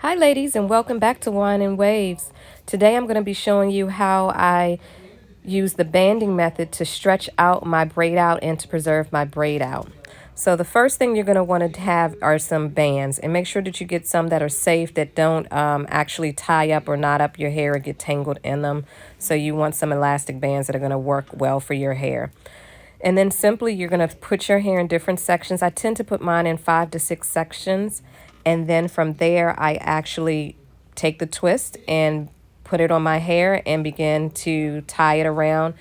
Hi ladies, and welcome back to Wine and Waves. Today I'm going to be showing you how I use the banding method to stretch out my braid out and to preserve my braid out. So the first thing you're going to want to have are some bands, and make sure that you get some that are safe, that don't actually tie up or knot up your hair or get tangled in them. So you want some elastic bands that are going to work well for your hair. And then simply you're going to put your hair in different sections. I tend to put mine in 5 to 6 sections. And then from there, I actually take the twist and put it on my hair and begin to tie it around.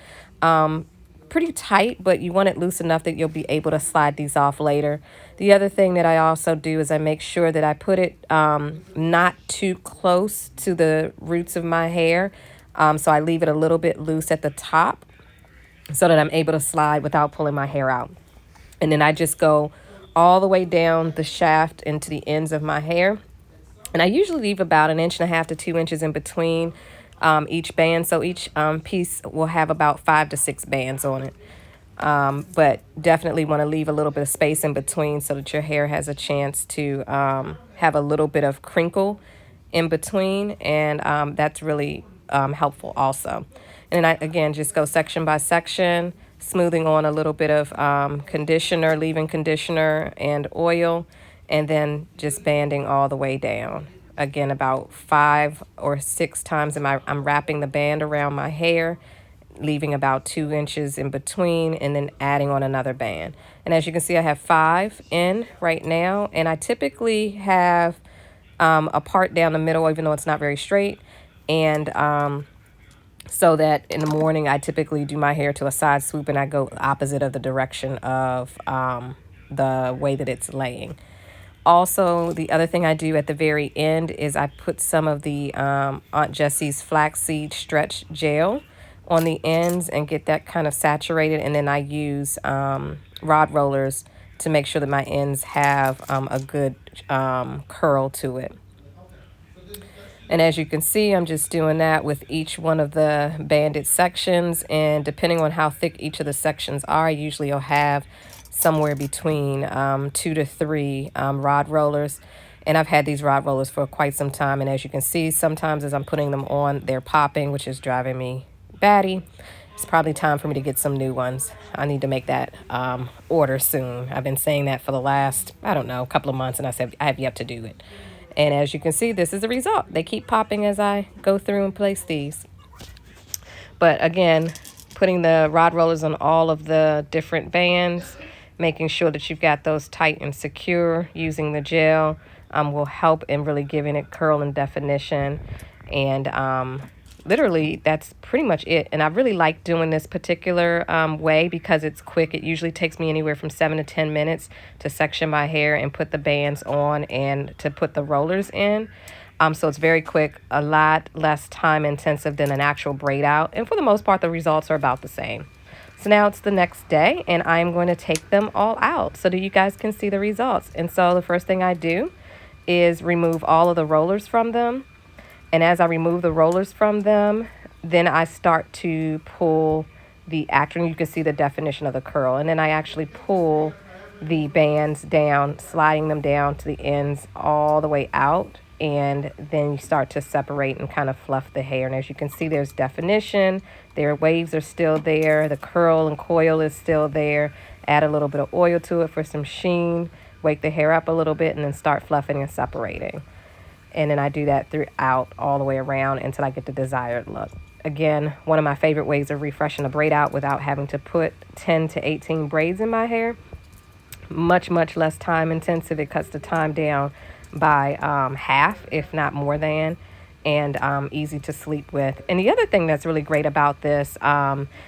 Pretty tight, but you want it loose enough that you'll be able to slide these off later. The other thing that I also do is I make sure that I put it not too close to the roots of my hair. So I leave it a little bit loose at the top so that I'm able to slide without pulling my hair out. And then I just go all the way down the shaft into the ends of my hair. And I usually leave about 1.5 to 2 inches in between each band. So each piece will have about 5 to 6 bands on it. But definitely want to leave a little bit of space in between so that your hair has a chance to have a little bit of crinkle in between. And that's really helpful also. And I, again, just go section by section, smoothing on a little bit of conditioner, leave-in conditioner and oil, and then just banding all the way down. Again, about 5 or 6 times I'm wrapping the band around my hair, leaving about 2 inches in between, and then adding on another band. And as you can see, I have 5 in right now, and I typically have a part down the middle, even though it's not very straight. And so that in the morning I typically do my hair to a side swoop and I go opposite of the direction of the way that it's laying. Also, the other thing I do at the very end is I put some of the Aunt Jessie's flaxseed stretch gel on the ends and get that kind of saturated, and then I use rod rollers to make sure that my ends have a good curl to it. And as you can see, I'm just doing that with each one of the banded sections. And depending on how thick each of the sections are, usually you'll have somewhere between 2 to 3 rod rollers. And I've had these rod rollers for quite some time. And as you can see, sometimes as I'm putting them on, they're popping, which is driving me batty. It's probably time for me to get some new ones. I need to make that order soon. I've been saying that for the last, I don't know, couple of months, and I said I have yet to do it. And as you can see, this is the result. They keep popping as I go through and place these. But again, putting the rod rollers on all of the different bands, making sure that you've got those tight and secure using the gel will help in really giving it curl and definition. And literally, that's pretty much it. And I really like doing this particular way because it's quick. It usually takes me anywhere from 7 to 10 minutes to section my hair and put the bands on and to put the rollers in. So it's very quick, a lot less time intensive than an actual braid out. And for the most part, the results are about the same. So now it's the next day, and I'm going to take them all out so that you guys can see the results. And so the first thing I do is remove all of the rollers from them. And as I remove the rollers from them, then I start to pull the actin. You can see the definition of the curl. And then I actually pull the bands down, sliding them down to the ends all the way out. And then you start to separate and kind of fluff the hair. And as you can see, there's definition. Their waves are still there. The curl and coil is still there. Add a little bit of oil to it for some sheen. Wake the hair up a little bit and then start fluffing and separating. And then I do that throughout all the way around until I get the desired look. Again, one of my favorite ways of refreshing a braid out without having to put 10 to 18 braids in my hair. Much, much less time intensive. It cuts the time down by half, if not more than, and easy to sleep with. And the other thing that's really great about this,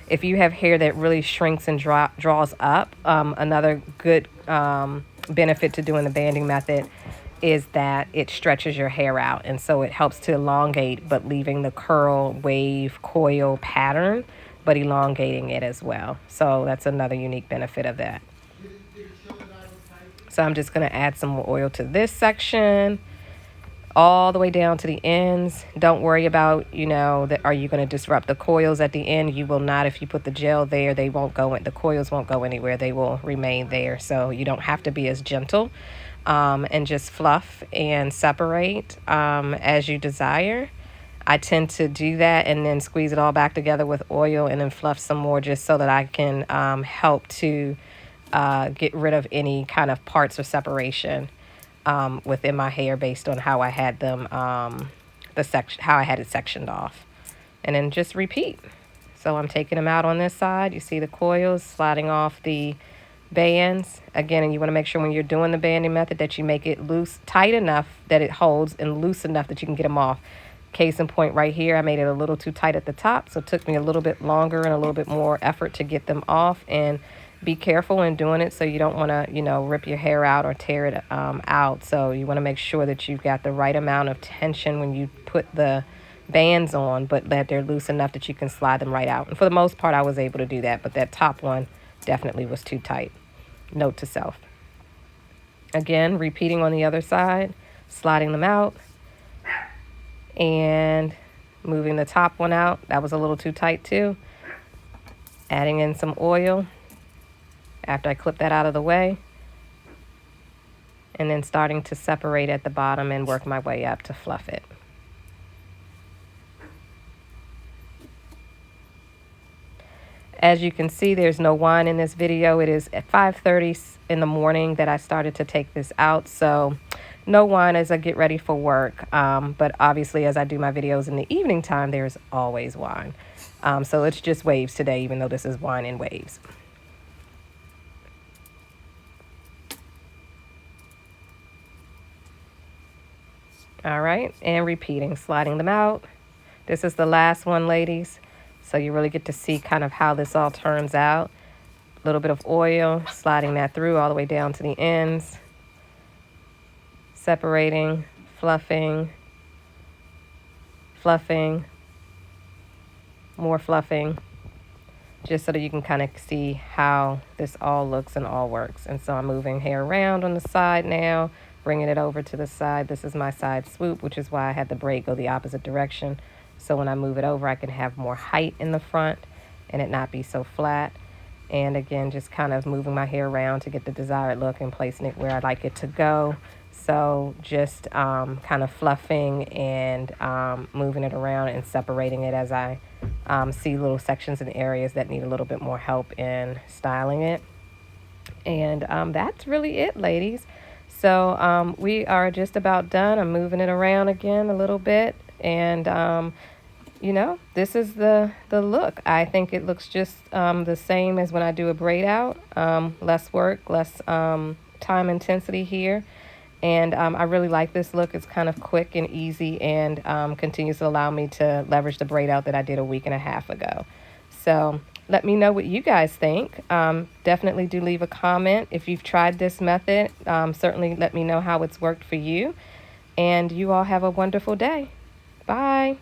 if you have hair that really shrinks and draws up, another good benefit to doing the banding method is that it stretches your hair out, and so it helps to elongate, but leaving the curl, wave, coil pattern, but elongating it as well. So that's another unique benefit of that. So I'm just going to add some more oil to this section, all the way down to the ends. Don't worry about, are you going to disrupt the coils at the end? You will not. If you put the gel there, they won't go in. The coils won't go anywhere. They will remain there. So you don't have to be as gentle. and just fluff and separate as you desire. I tend to do that and then squeeze it all back together with oil and then fluff some more just so that I can help to get rid of any kind of parts or separation within my hair based on how I had them, how I had it sectioned off. And then just repeat. So I'm taking them out on this side. You see the coils sliding off the bands. Again, and you want to make sure when you're doing the banding method that you make it loose, tight enough that it holds and loose enough that you can get them off. Case in point right here, I made it a little too tight at the top, so it took me a little bit longer and a little bit more effort to get them off. And be careful in doing it so you don't want to, rip your hair out or tear it out. So you want to make sure that you've got the right amount of tension when you put the bands on, but that they're loose enough that you can slide them right out. And for the most part, I was able to do that, but that top one definitely was too tight. Note to self. Again, repeating on the other side, sliding them out and moving the top one out. That was a little too tight too. Adding in some oil after I clip that out of the way. And then starting to separate at the bottom and work my way up to fluff it. As you can see, there's no wine in this video. It is at 5:30 in the morning that I started to take this out. So no wine as I get ready for work. But obviously, as I do my videos in the evening time, there's always wine. So it's just waves today, even though this is wine in waves. All right, and repeating, sliding them out. This is the last one, ladies. So you really get to see kind of how this all turns out. A little bit of oil, sliding that through all the way down to the ends. Separating, fluffing, fluffing, more fluffing. Just so that you can kind of see how this all looks and all works. And so I'm moving hair around on the side now, bringing it over to the side. This is my side swoop, which is why I had the braid go the opposite direction. So when I move it over, I can have more height in the front and it not be so flat. And again, just kind of moving my hair around to get the desired look and placing it where I like it to go. So just kind of fluffing and moving it around and separating it as I see little sections and areas that need a little bit more help in styling it. And that's really it, ladies. So we are just about done. I'm moving it around again a little bit. And, this is the look. I think it looks just the same as when I do a braid out. Less work, less time intensity here. And I really like this look. It's kind of quick and easy and continues to allow me to leverage the braid out that I did a week and a half ago. So let me know what you guys think. Definitely do leave a comment if you've tried this method. Certainly let me know how it's worked for you. And you all have a wonderful day. Bye.